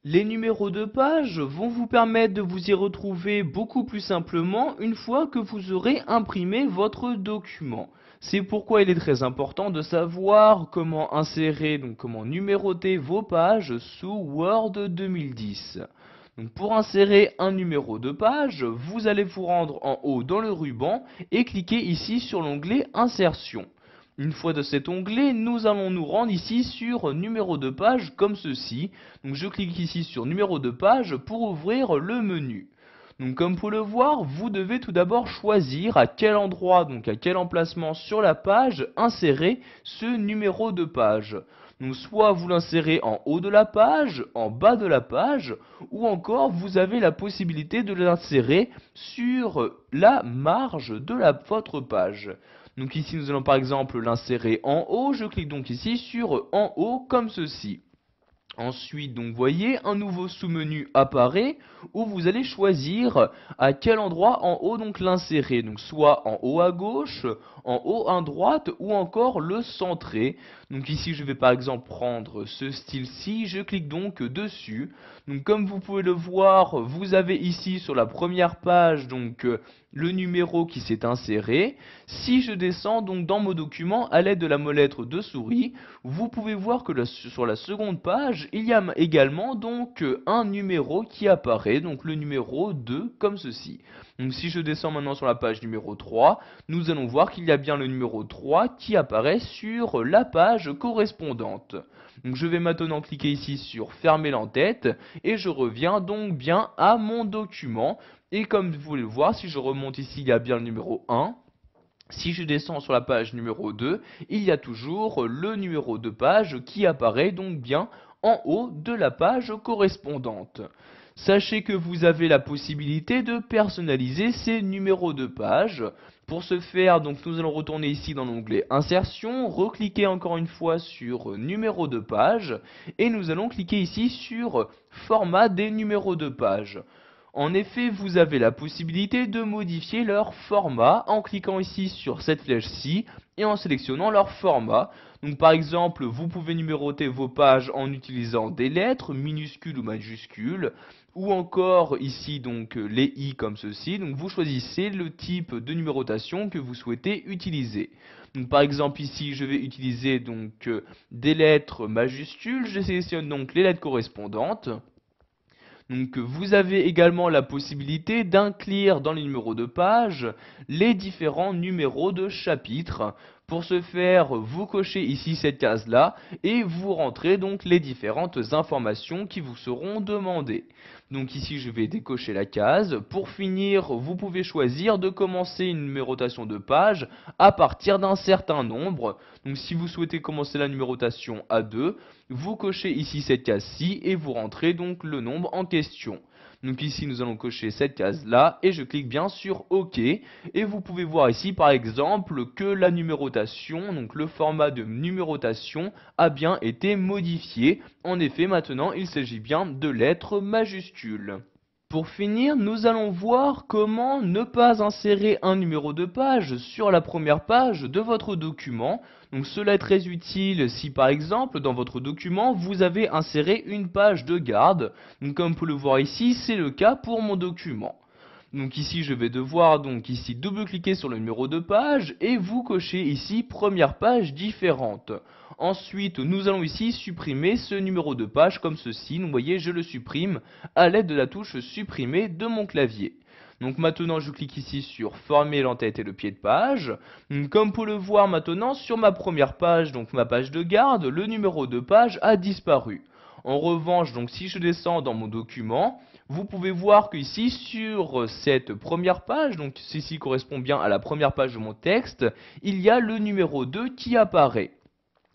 Les numéros de page vont vous permettre de vous y retrouver beaucoup plus simplement une fois que vous aurez imprimé votre document. C'est pourquoi il est très important de savoir comment insérer, donc comment numéroter vos pages sous Word 2010. Donc pour insérer un numéro de page, vous allez vous rendre en haut dans le ruban et cliquer ici sur l'onglet Insertion. Une fois de cet onglet, nous allons nous rendre ici sur numéro de page comme ceci. Donc je clique ici sur numéro de page pour ouvrir le menu. Donc comme vous pouvez le voir, vous devez tout d'abord choisir à quel endroit, donc à quel emplacement sur la page, insérer ce numéro de page. Donc soit vous l'insérez en haut de la page, en bas de la page, ou encore vous avez la possibilité de l'insérer sur la marge de votre page. Donc ici nous allons par exemple l'insérer en haut, je clique donc ici sur en haut comme ceci. Ensuite, donc vous voyez, un nouveau sous-menu apparaît où vous allez choisir à quel endroit en haut donc l'insérer. Donc soit en haut à gauche, en haut à droite ou encore le centrer. Donc ici je vais par exemple prendre ce style-ci, je clique donc dessus. Donc comme vous pouvez le voir, vous avez ici sur la première page donc le numéro qui s'est inséré. Si je descends donc dans mon document à l'aide de la molette de souris, vous pouvez voir que sur la seconde page, il y a également donc un numéro qui apparaît, donc le numéro 2 comme ceci. Donc si je descends maintenant sur la page numéro 3, nous allons voir qu'il y a bien le numéro 3 qui apparaît sur la page correspondante. Donc je vais maintenant cliquer ici sur fermer l'entête et je reviens donc bien à mon document. Et comme vous pouvez le voir, si je remonte ici, il y a bien le numéro 1. Si je descends sur la page numéro 2, il y a toujours le numéro de page qui apparaît donc bien en haut de la page correspondante. Sachez que vous avez la possibilité de personnaliser ces numéros de page. Pour ce faire, donc nous allons retourner ici dans l'onglet Insertion, recliquer encore une fois sur Numéro de page et nous allons cliquer ici sur Format des numéros de page. En effet, vous avez la possibilité de modifier leur format en cliquant ici sur cette flèche-ci et en sélectionnant leur format. Donc par exemple, vous pouvez numéroter vos pages en utilisant des lettres, minuscules ou majuscules, ou encore ici donc les i comme ceci. Donc vous choisissez le type de numérotation que vous souhaitez utiliser. Donc par exemple ici, je vais utiliser donc des lettres majuscules. Je sélectionne donc les lettres correspondantes. Donc vous avez également la possibilité d'inclure dans les numéros de page les différents numéros de chapitre. Pour ce faire, vous cochez ici cette case-là et vous rentrez donc les différentes informations qui vous seront demandées. Donc ici je vais décocher la case. Pour finir, vous pouvez choisir de commencer une numérotation de page à partir d'un certain nombre. Donc si vous souhaitez commencer la numérotation à 2, vous cochez ici cette case-ci et vous rentrez donc le nombre en question. Donc ici nous allons cocher cette case là et je clique bien sur OK et vous pouvez voir ici par exemple que la numérotation, donc le format de numérotation a bien été modifié. En effet maintenant il s'agit bien de lettres majuscules. Pour finir, nous allons voir comment ne pas insérer un numéro de page sur la première page de votre document. Donc cela est très utile si par exemple dans votre document vous avez inséré une page de garde. Donc comme vous pouvez le voir ici, c'est le cas pour mon document. Donc ici je vais devoir donc ici double-cliquer sur le numéro de page et vous cochez ici première page différente. Ensuite nous allons ici supprimer ce numéro de page comme ceci. Donc vous voyez je le supprime à l'aide de la touche supprimer de mon clavier. Donc maintenant je clique ici sur former l'entête et le pied de page. Comme pour le voir maintenant sur ma première page, donc ma page de garde, le numéro de page a disparu. En revanche, donc si je descends dans mon document, vous pouvez voir que ici sur cette première page, donc ceci correspond bien à la première page de mon texte, il y a le numéro 2 qui apparaît.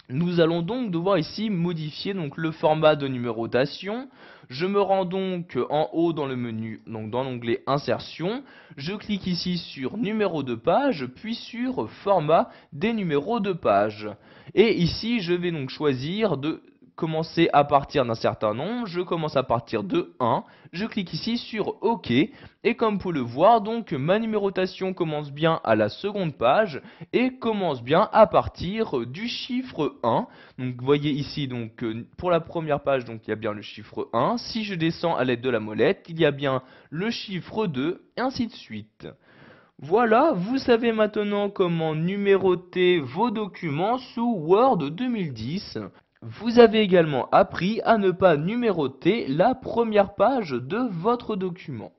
Nous allons donc devoir ici modifier donc le format de numérotation. Je me rends donc en haut dans le menu, donc dans l'onglet Insertion. Je clique ici sur Numéro de page, puis sur Format des numéros de page. Et ici, je vais donc choisir de commencer à partir d'un certain nombre, je commence à partir de 1, je clique ici sur OK, et comme vous le voir, donc ma numérotation commence bien à la seconde page, et commence bien à partir du chiffre 1. Donc vous voyez ici, donc pour la première page, donc il y a bien le chiffre 1, si je descends à l'aide de la molette, il y a bien le chiffre 2, et ainsi de suite. Voilà, vous savez maintenant comment numéroter vos documents sous Word 2010. Vous avez également appris à ne pas numéroter la première page de votre document.